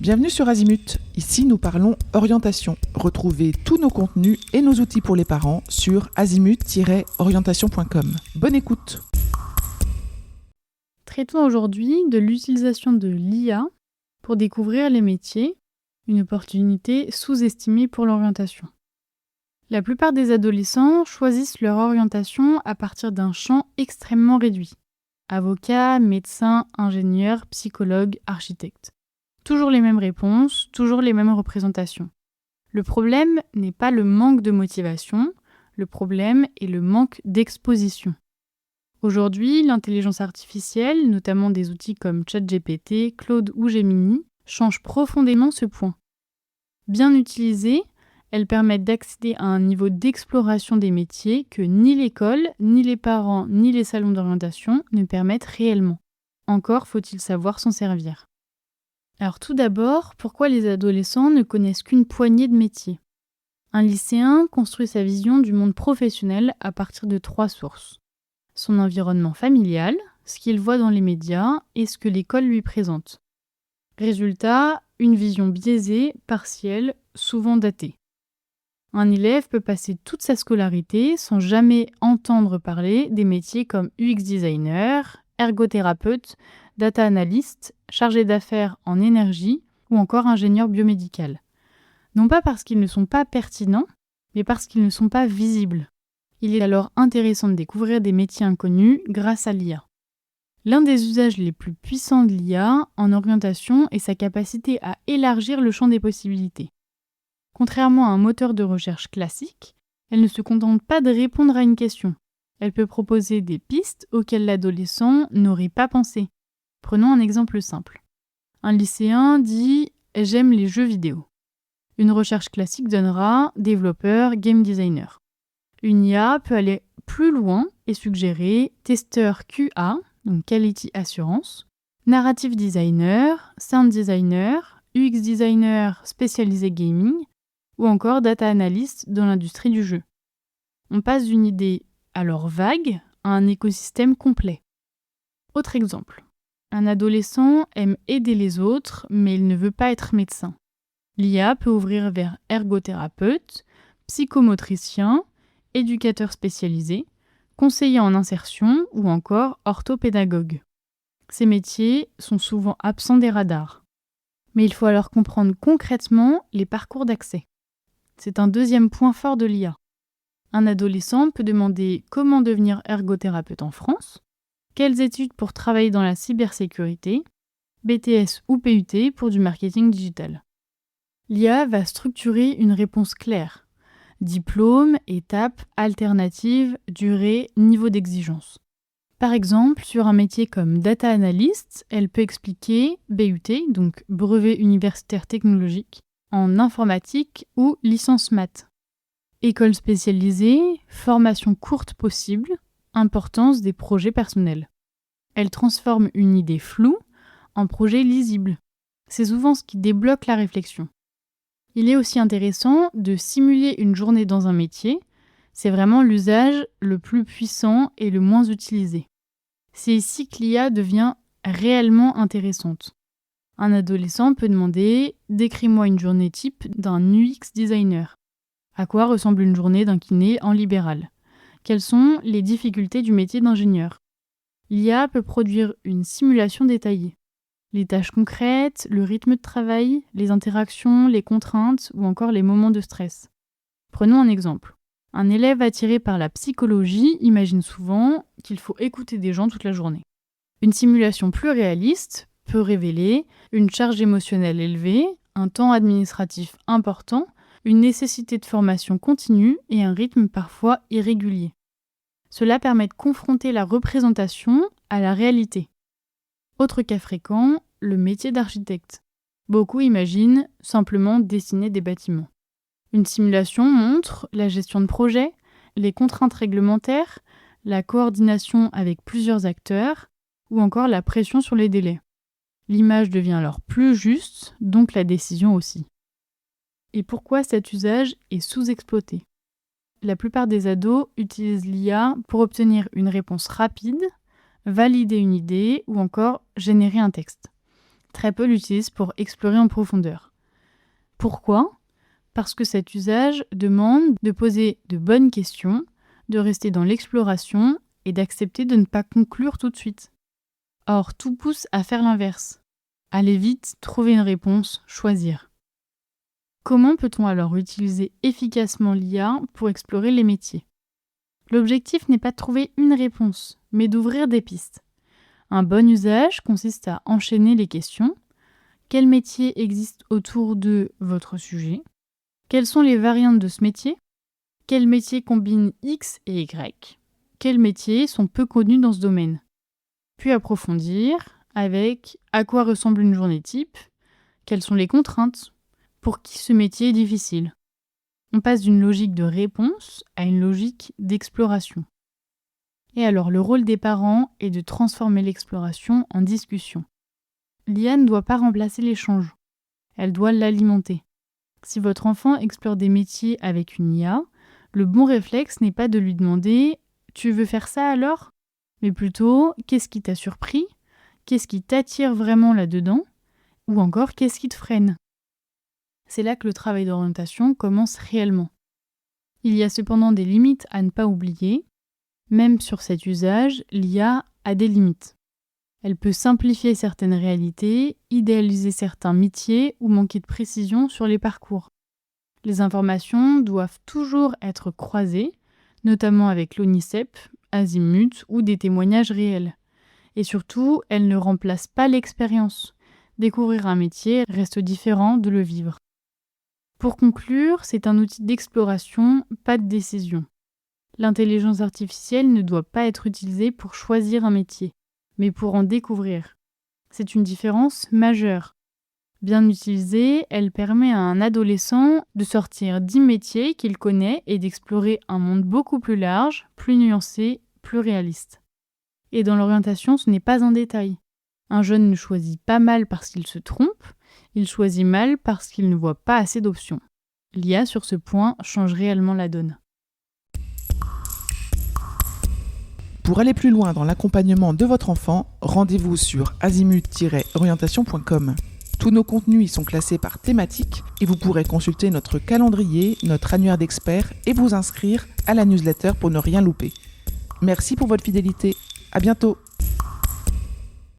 Bienvenue sur Azimut. Ici, nous parlons orientation. Retrouvez tous nos contenus et nos outils pour les parents sur azimut-orientation.com. Bonne écoute. Traitons aujourd'hui de l'utilisation de l'IA pour découvrir les métiers, une opportunité sous-estimée pour l'orientation. La plupart des adolescents choisissent leur orientation à partir d'un champ extrêmement réduit. Avocat, médecin, ingénieur, psychologue, architecte. Toujours les mêmes réponses, toujours les mêmes représentations. Le problème n'est pas le manque de motivation, le problème est le manque d'exposition. Aujourd'hui, l'intelligence artificielle, notamment des outils comme ChatGPT, Claude ou Gemini, change profondément ce point. Bien utilisées, elles permettent d'accéder à un niveau d'exploration des métiers que ni l'école, ni les parents, ni les salons d'orientation ne permettent réellement. Encore faut-il savoir s'en servir. Alors tout d'abord, pourquoi les adolescents ne connaissent qu'une poignée de métiers ? Un lycéen construit sa vision du monde professionnel à partir de 3 sources. Son environnement familial, ce qu'il voit dans les médias et ce que l'école lui présente. Résultat, une vision biaisée, partielle, souvent datée. Un élève peut passer toute sa scolarité sans jamais entendre parler des métiers comme UX designer, ergothérapeute, data analyst, chargé d'affaires en énergie ou encore ingénieur biomédical. Non pas parce qu'ils ne sont pas pertinents, mais parce qu'ils ne sont pas visibles. Il est alors intéressant de découvrir des métiers inconnus grâce à l'IA. L'un des usages les plus puissants de l'IA en orientation est sa capacité à élargir le champ des possibilités. Contrairement à un moteur de recherche classique, elle ne se contente pas de répondre à une question. Elle peut proposer des pistes auxquelles l'adolescent n'aurait pas pensé. Prenons un exemple simple. Un lycéen dit « j'aime les jeux vidéo ». Une recherche classique donnera « développeur, game designer ». Une IA peut aller plus loin et suggérer « testeur QA », donc Quality Assurance, narrative designer, sound designer, UX designer spécialisé gaming, ou encore data analyst dans l'industrie du jeu. On passe d'une idée alors vague à un écosystème complet. Autre exemple. Un adolescent aime aider les autres, mais il ne veut pas être médecin. L'IA peut ouvrir vers ergothérapeute, psychomotricien, éducateur spécialisé, conseiller en insertion ou encore orthopédagogue. Ces métiers sont souvent absents des radars. Mais il faut alors comprendre concrètement les parcours d'accès. C'est un deuxième point fort de l'IA. Un adolescent peut demander comment devenir ergothérapeute en France, quelles études pour travailler dans la cybersécurité, BTS ou PUT pour du marketing digital. L'IA va structurer une réponse claire. Diplôme, étape, alternative, durée, niveau d'exigence. Par exemple, sur un métier comme data analyst, elle peut expliquer BUT, donc brevet universitaire technologique, en informatique ou licence maths. École spécialisée, formation courte possible, importance des projets personnels. Elle transforme une idée floue en projet lisible. C'est souvent ce qui débloque la réflexion. Il est aussi intéressant de simuler une journée dans un métier. C'est vraiment l'usage le plus puissant et le moins utilisé. C'est ici que l'IA devient réellement intéressante. Un adolescent peut demander « Décris-moi une journée type d'un UX designer ». À quoi ressemble une journée d'un kiné en libéral ? Quelles sont les difficultés du métier d'ingénieur ? L'IA peut produire une simulation détaillée. Les tâches concrètes, le rythme de travail, les interactions, les contraintes ou encore les moments de stress. Prenons un exemple. Un élève attiré par la psychologie imagine souvent qu'il faut écouter des gens toute la journée. Une simulation plus réaliste peut révéler une charge émotionnelle élevée, un temps administratif important, une nécessité de formation continue et un rythme parfois irrégulier. Cela permet de confronter la représentation à la réalité. Autre cas fréquent, le métier d'architecte. Beaucoup imaginent simplement dessiner des bâtiments. Une simulation montre la gestion de projet, les contraintes réglementaires, la coordination avec plusieurs acteurs ou encore la pression sur les délais. L'image devient alors plus juste, donc la décision aussi. Et pourquoi cet usage est sous-exploité ? La plupart des ados utilisent l'IA pour obtenir une réponse rapide, valider une idée ou encore générer un texte. Très peu l'utilisent pour explorer en profondeur. Pourquoi ? Parce que cet usage demande de poser de bonnes questions, de rester dans l'exploration et d'accepter de ne pas conclure tout de suite. Or, tout pousse à faire l'inverse. Aller vite, trouver une réponse, choisir. Comment peut-on alors utiliser efficacement l'IA pour explorer les métiers ? L'objectif n'est pas de trouver une réponse, mais d'ouvrir des pistes. Un bon usage consiste à enchaîner les questions. Quel métier existe autour de votre sujet ? Quelles sont les variantes de ce métier ? Quels métiers combinent X et Y ? Quels métiers sont peu connus dans ce domaine ? Puis approfondir avec à quoi ressemble une journée type ? Quelles sont les contraintes ? Pour qui ce métier est difficile ? On passe d'une logique de réponse à une logique d'exploration. Et alors, le rôle des parents est de transformer l'exploration en discussion. L'IA ne doit pas remplacer l'échange. Elle doit l'alimenter. Si votre enfant explore des métiers avec une IA, le bon réflexe n'est pas de lui demander « Tu veux faire ça alors ?» mais plutôt « Qu'est-ce qui t'a surpris ? Qu'est-ce qui t'attire vraiment là-dedans ? Ou encore « Qu'est-ce qui te freine ?» C'est là que le travail d'orientation commence réellement. Il y a cependant des limites à ne pas oublier. Même sur cet usage, l'IA a des limites. Elle peut simplifier certaines réalités, idéaliser certains métiers ou manquer de précision sur les parcours. Les informations doivent toujours être croisées, notamment avec l'ONICEP, Azimut ou des témoignages réels. Et surtout, elles ne remplacent pas l'expérience. Découvrir un métier reste différent de le vivre. Pour conclure, c'est un outil d'exploration, pas de décision. L'intelligence artificielle ne doit pas être utilisée pour choisir un métier, mais pour en découvrir. C'est une différence majeure. Bien utilisée, elle permet à un adolescent de sortir 10 métiers qu'il connaît et d'explorer un monde beaucoup plus large, plus nuancé, plus réaliste. Et dans l'orientation, ce n'est pas un détail. Un jeune ne choisit pas mal parce qu'il se trompe, il choisit mal parce qu'il ne voit pas assez d'options. L'IA, sur ce point, change réellement la donne. Pour aller plus loin dans l'accompagnement de votre enfant, rendez-vous sur azimut-orientation.com. Tous nos contenus y sont classés par thématique et vous pourrez consulter notre calendrier, notre annuaire d'experts et vous inscrire à la newsletter pour ne rien louper. Merci pour votre fidélité. À bientôt.